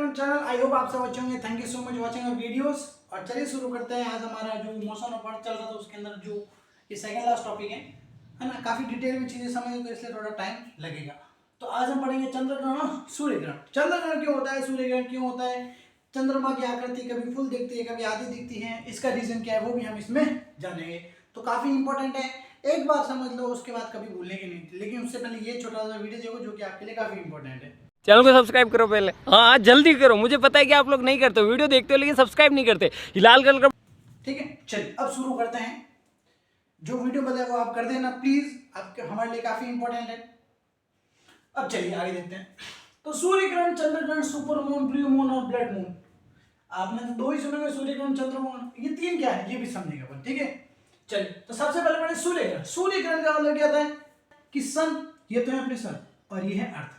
चंद्रग्रहण channel. I hope आप सब अच्छे होंगे। Thank you so much watching our videos. और चलिए शुरू करते हैं। आज हमारा जो मोशन ऑफ अर्थ चल रहा था उसके अंदर जो ये सेकंड लास्ट टॉपिक है ना, काफी डिटेल में चीजें समझे तो इसलिए थोड़ा टाइम लगेगा। तो आज हम पढ़ेंगे चंद्रग्रहण सूर्य ग्रहण। चंद्रग्रहण क्यों होता है, सूर्य ग्रहण क्यों होता है, चंद्रमा की आकृति कभी फुल दिखती है कभी आधी दिखती है, इसका रीजन क्या है वो भी हम इसमें जानेंगे। तो काफी इंपॉर्टेंट है, एक बार समझ लो उसके बाद कभी भूलने की नहीं। लेकिन उससे पहले ये छोटा सा वीडियो देखो जो कि आपके लिए काफी इंपॉर्टेंट है। चैनल को सब्सक्राइब करो पहले। हाँ जल्दी करो, मुझे पता है कि आप लोग नहीं करते हो, वीडियो देखते हो लेकिन सब्सक्राइब नहीं करते। लाल कलर का ठीक है, चलिए अब शुरू करते हैं। जो वीडियो बताया वो आप कर देना प्लीज, आपके हमारे लिए काफी इंपॉर्टेंट है। अब चलिए आगे देखते हैं। तो सूर्य ग्रहण, चंद्र ग्रहण, सुपर मून, ब्लू मून और ब्लड मून। आपने तो दो ही सुने हुए, सूर्य ग्रहण, चंद्र ग्रहण। ये तीन क्या है ये भी समझेगा अपन, ठीक है। चलिए तो सबसे पहले पढ़े सूर्य ग्रहण। सूर्य ग्रहण का मतलब क्या होता है कि सन, ये तो है अपने सन और ये है अर्थ।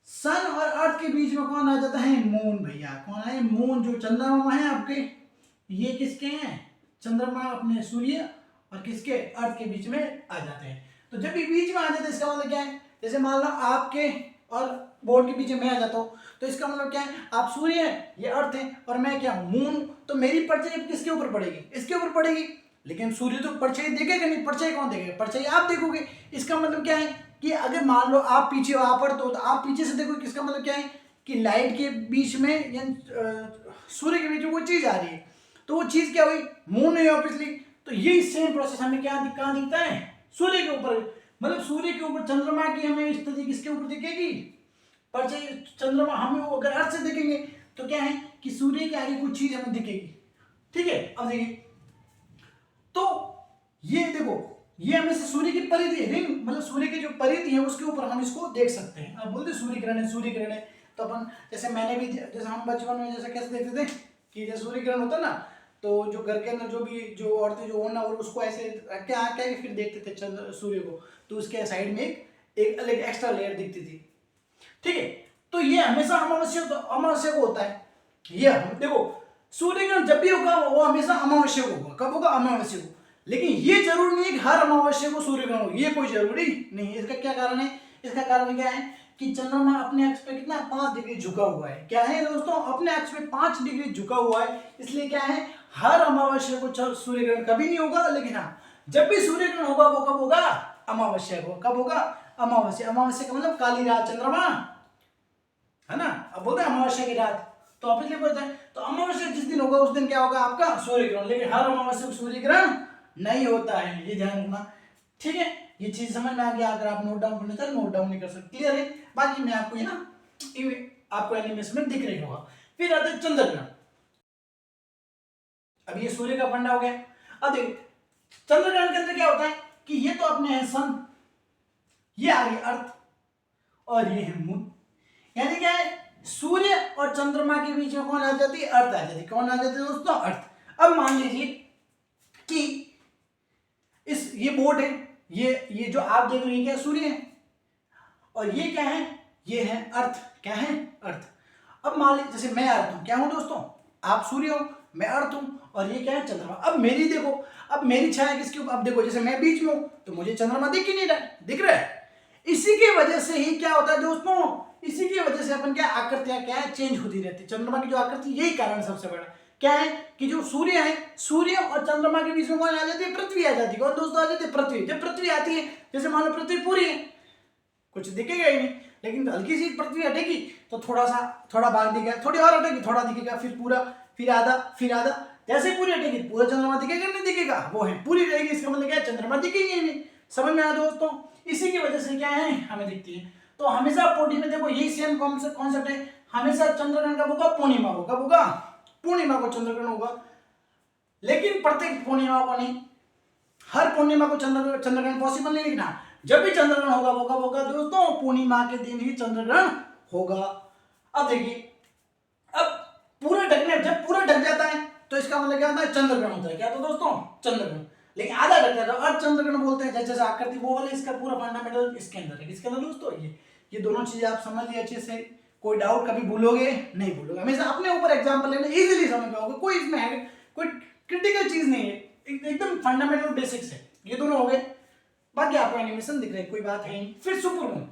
सन और अर्थ के बीच में कौन आ जाता है, मून। भैया कौन है, मून। जो चंद्रमा है आपके, ये किसके हैं, चंद्रमा अपने सूर्य और किसके, अर्थ के बीच में आ जाते हैं। तो जब ये बीच में आ जाते हैं इसका मतलब क्या है, जैसे मान लो आपके और बोर्ड के बीच में मैं आ जाता हूँ तो इसका मतलब क्या है, आप सूर्य है, ये अर्थ है और मैं क्या हूँ, मून। तो मेरी परछाई किसके ऊपर पड़ेगी, इसके ऊपर पड़ेगी। लेकिन सूर्य तो परछाई देखेगा नहीं, परछाई कौन देखेगा, परछाई आप देखोगे। इसका मतलब क्या है कि अगर मान लो आप पीछे हो, आप अर्थ हो तो आप पीछे से देखोगे। किसका मतलब क्या है कि लाइट के बीच में या सूर्य के बीच में वो चीज आ रही है, तो वो चीज क्या हुई, मून है ऑब्वियसली। तो ये सेम प्रोसेस हमें क्या कहाँ दिखता है, सूर्य के ऊपर। मतलब सूर्य के ऊपर चंद्रमा की हमें स्थिति किसके ऊपर दिखेगी, परछाई। चंद्रमा हमें वो अगर अर्थ से देखेंगे तो क्या है कि सूर्य के आगे कुछ चीज हमें दिखेगी, ठीक है। अब देखिए तो ये देखो, ये हमें से सूर्य की परिधि है, रिंग, मतलब सूर्य की जो परिधि है उसके ऊपर हम इसको देख सकते हैं। अब बोलते सूर्य ग्रहण है, सूर्य ग्रहण है। तो अपन जैसे मैंने भी, जैसे हम बचपन में जैसे कैसे देखते थे कि जैसे सूर्य ग्रहण होता ना, तो जो घर के अंदर जो भी जो औरतें जो होना और उसको ऐसे क्या क्या फिर देखते थे चंद्र सूर्य को, तो उसके साइड में एक अलग एक्स्ट्रा लेयर दिखती थी, ठीक है। तो ये हमेशा अमावस्या को होता है। ये देखो सूर्य ग्रहण जब भी होगा वो हमेशा अमावस्या को होगा। कब होगा, अमावस्या को। लेकिन ये जरूरी नहीं है कि हर अमावस्या को सूर्य ग्रहण हो, ये कोई जरूरी नहीं है। इसका क्या कारण है, इसका कारण क्या है कि चंद्रमा अपने अक्ष पे कितना 5 डिग्री झुका हुआ है। क्या है दोस्तों, अपने अक्ष पे 5 डिग्री झुका हुआ है। इसलिए क्या है, हर अमावस्या को सूर्य ग्रहण कभी नहीं होगा। लेकिन हाँ, जब भी सूर्य ग्रहण होगा वो कब होगा, अमावस्या को। कब होगा, अमावस्या। अमावस्या का मतलब काली रात, चंद्रमा है ना। अब बोलते हैं अमावस्या की रात, तो ऑब्वियसली बोलते हैं तो अमावस्या जिस दिन होगा उस दिन क्या होगा आपका, सूर्य ग्रहण। लेकिन हर अमावस्या को सूर्य ग्रहण नहीं होता है, ये ध्यान रखना, ठीक है। ये चीज समझ में आ गया। अगर आप नोट डाउन करना चाहे नोट डाउन नहीं कर सकते, क्लियर है। बाकी मैं आपको ये ना आपको एनिमेशन में दिख रही होगा। फिर आता है चंद्र ग्रहण। अब ये सूर्य का फंडा हो गया। अब देखिए चंद्र ग्रहण के अंदर क्या होता है कि ये तो अपने हैं सन, ये आ गई अर्थ और ये है मून। यानी क्या है, सूर्य और चंद्रमा के बीच में कौन आ जाती है, अर्थ आ जाती है। कौन आ जाती है दोस्तों, अर्थ। अब मान लीजिए कि इस ये बोर्ड है, ये जो आप देख रहे हैं क्या, सूर्य है और ये क्या है, ये है अर्थ। क्या है, अर्थ। अब मान लीजिए जैसे मैं अर्थ हूं, क्या हूं दोस्तों, आप सूर्य हो, मैं अर्थ हूं और ये क्या है, चंद्रमा। अब मेरी देखो, अब मेरी छाया किसके ऊपर, अब देखो जैसे मैं बीच में हूं तो मुझे चंद्रमा दिख ही नहीं रहा है, दिख रहा है। इसी की वजह से ही क्या होता है दोस्तों, इसी की वजह से अपन क्या आकृतियां क्या है, चेंज होती रहती है। चंद्रमा की जो आकृति, यही कारण सबसे बड़ा क्या है कि जो सूर्य है, सूर्य और चंद्रमा के बीच में कौन आ जाती है, पृथ्वी आ जाती है। कौन दोस्तों आ जाती है, पृथ्वी। जब पृथ्वी आती है, जैसे मान लो पृथ्वी पूरी है, कुछ दिखेगा ही नहीं, लेकिन हल्की सी पृथ्वी हटेगी तो थोड़ा भाग दिखेगा, थोड़ी और हटेगी थोड़ा दिखेगा, फिर पूरा, फिर आधा, फिर आधा। जैसे पूरी हटेगी पूरा चंद्रमा दिखेगा नहीं दिखेगा, वो है पूरी रहेगी। इसका मतलब क्या है, चंद्रमा दिखेंगे ही नहीं। समझ में आया दोस्तों, इसी की वजह से क्या है हमें दिखती है। तो हमेशा पोटी में देखो यही सेम कॉन्सेप्ट है। हमेशा चंद्रग्रहण कब होगा, पूर्णिमा को। कब होगा, पूर्णिमा को चंद्रग्रहण होगा। लेकिन प्रत्येक पूर्णिमा को नहीं, हर पूर्णिमा को चंद्रग्रहण पॉसिबल नहीं। लिखना जब भी चंद्रग्रहण होगा वो कब होगा दोस्तों, पूर्णिमा के दिन ही चंद्रग्रहण होगा। अब देखिए, अब पूरा ढकने, जब पूरा ढक जाता है तो इसका मतलब क्या होता है, चंद्रग्रहण होता है। क्या तो दोस्तों, चंद्रग्रहण। लेकिन आधा ढक जाता है अर्ध चंद्रग्रहण बोलते हैं। जैसे आकृति वो वाले, इसका पूरा फंडामेंटल इसके अंदर है। किसके अंदर दोस्तों, ये दोनों चीजें आप समझ लिए अच्छे से। कोई डाउट कभी भूलोगे नहीं, भूलोगे। हमेशा अपने ऊपर एग्जाम्पल लेना, इजीली समझ पाओगे। कोई इसमें है कोई क्रिटिकल चीज नहीं है, एकदम फंडामेंटल बेसिक्स है। ये दोनों हो गए, बाकी आपको एनिमेशन दिख रहा है, कोई बात है नहीं। फिर सुपर मून।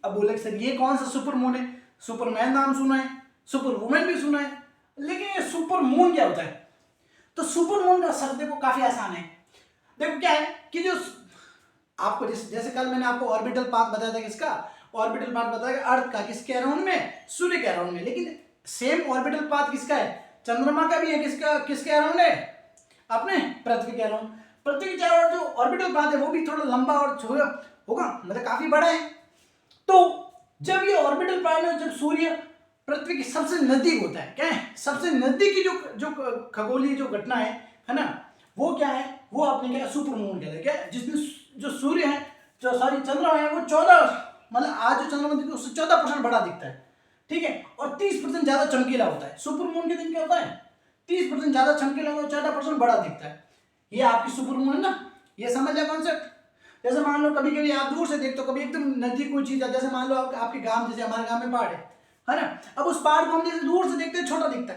अब बोले सर ये कौन सा सुपर मून है, सुपरमैन नाम सुना है, सुपर वुमेन भी सुना है, लेकिन ये सुपर मून क्या होता है? तो सुपर मून का शब्द देखो काफी आसान है। देखो क्या है कि जो आपको जैसे कल मैंने आपको ऑर्बिटल पाथ बताया था, किसका ऑर्बिटल पाथ बताया अर्थ का, किसके अराउंड में, सूर्य के अराउंड में। लेकिन सेम ऑर्बिटल पाथ किसका है? चंद्रमा का भी है। किसके अराउंड है? अपने पृथ्वी के अराउंड। पृथ्वी के चारों ओर जो ऑर्बिटल पाथ है वो भी थोड़ा लंबा और होगा, मतलब काफी बड़ा है। तो जब ये ऑर्बिटल पाथ में जब सूर्य पृथ्वी के सबसे नजदीक होता है, क्या है सबसे नजदीक की जो खगोलीय जो घटना है ना, वो क्या है? वो आपने क्या सुपर मून कहते हैं। क्या जिसमें जो सूर्य है, जो सॉरी चंद्रमा है, वो 14 मतलब आज जो चंद्रमा दिखता है उससे 14% बड़ा दिखता है, ठीक है, और 30% ज्यादा चमकीला होता है। सुपर मून के दिन क्या होता है? 30% ज्यादा चमकीला और 14% बड़ा दिखता है। ये आपकी सुपर मून है ना, ये समझ लिया कॉन्सेप्ट। जैसे मान लो कभी कभी आप दूर से देखते हो, कभी एकदम नजदीक कोई चीज है, जैसे मान लो आपके गांव, जैसे हमारे गांव में पहाड़ है ना, अब उस पहाड़ को हम जैसे दूर से देखते हैं छोटा दिखता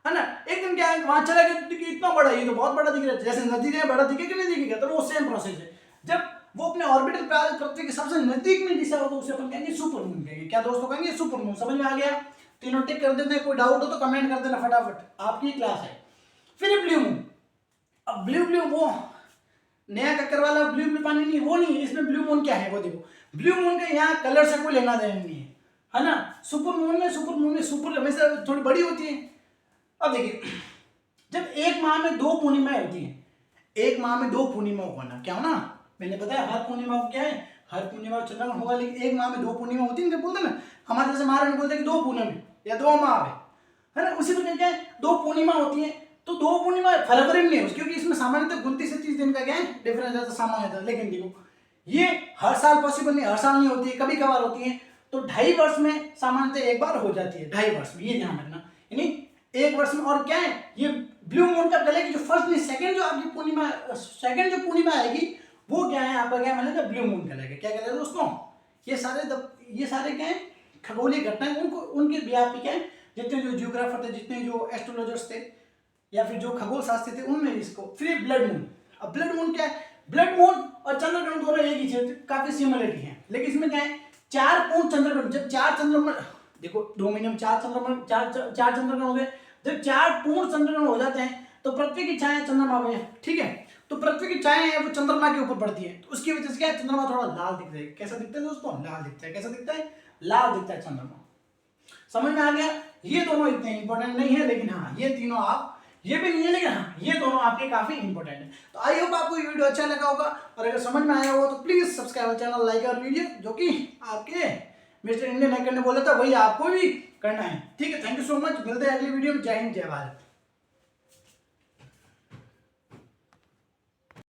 है ना, एक दिन क्या है वहां चला गया इतना बड़ा, ये तो बहुत बड़ा दिख रहा है, जैसे नजदीक है बड़ा दिखेगा नहीं दिखेगा, तो वो सेम प्रोसेस है। जब वो अपने ऑर्बिटल पाथ पृथ्वी के सबसे नजदीक में दिशा हो तो उसे अपन कहेंगे सुपर मून कहेंगे। क्या दोस्तों कहेंगे? Super moon. समझ में आ गया? तीनों टिक कर देते हैं। कोई डाउट हो तो कमेंट कर देना फटाफट, आपकी क्लास है। फिर ब्लू मून। अब ब्लू वो नया कक्कर वाला ब्लू पानी नहीं, वो नहीं है। इसमें ब्लू मून क्या है वो देखो। ब्लू मून का यहाँ कलर से कोई लेना देना नहीं है ना। सुपर मून में सुपर हमेशा थोड़ी बड़ी होती है। अब देखिए, जब एक माह में 2 पूर्णिमाएं होती हैं, एक माह में 2 पूर्णिमा होना क्या होना, मैंने बताया हर पूर्णिमा को क्या है, हर पूर्णिमा चंद्रग्रहण होगा, लेकिन एक माह में 2 पूर्णिमा होती है। बोलते ना हमारे जैसे महाराज बोलते हैं कि 2 पूनम या 2 माह है ना, उसी प्रकार क्या है 2 पूर्णिमा होती है। तो 2 पूर्णिमा फरवरी में नहीं होती, क्योंकि इसमें सामान्यतः 29 से 30 दिन का क्या है डिफरेंस है, तो सामान्य था। लेकिन देखो ये हर साल पॉसिबल नहीं, हर साल नहीं होती है, कभी कभार होती है। तो 2.5 वर्ष में सामान्यतः एक बार हो जाती है, 2.5 वर्ष में, ये ध्यान रखना। यानी 1 वर्ष में। और क्या है ये ब्लू मून का कलर की जो फर्स्ट नहीं सेकंड जो आपकी पूर्णिमा, सेकंड जो पूर्णिमा आएगी वो क्या है आपका, क्या मतलब ब्लू मून कलर का। क्या कहते हैं दोस्तों? ये सारे क्या है खगोलीय घटनाएं, उनको उनके व्यापी क्या है, जितने जो जियोग्राफर थे, जितने जो एस्ट्रोलॉजर्स थे या फिर जो खगोल शास्त्री थे, उनमें इसको। फिर ब्लड मून। अब ब्लड मून क्या है? ब्लड मून और चंद्रग्रहण दोनों एक ही चीज, काफी सिमिलरिटी है, लेकिन इसमें क्या है 4 पूर्ण चंद्रग्रहण। जब 4 चंद्रग्रहण, देखो 2 महीने में 4 चंद्रग्रहण, 4 चंद्रग्रहण हो गए। जब 4 पूर्ण चंद्रग्रहण हो जाते हैं तो पृथ्वी की छाया चंद्रमा में, ठीक है, तो पृथ्वी की छाया है वो चंद्रमा के ऊपर पड़ती है, तो उसकी वजह से क्या है चंद्रमा थोड़ा लाल दिखता है। कैसा दिखता है दोस्तों? लाल दिखता है। कैसा दिखता है? लाल दिखता है चंद्रमा। समझ में आ गया? ये दोनों इतने इंपॉर्टेंट नहीं है, लेकिन हाँ ये तीनों आप, ये भी नहीं है लेकिन हाँ ये दोनों आपके काफी इंपॉर्टेंट है। तो आई होप आपको ये वीडियो अच्छा लगा होगा, और अगर समझ में आया हो तो प्लीज सब्सक्राइब चैनल, लाइक और वीडियो, जो कि आपके मिस्टर इंडियन हैकर ने बोला था वही आपको भी करना है। ठीक है, थैंक यू सो मच। मिलते हैं अगली वीडियो में। जय हिंद, जय भारत।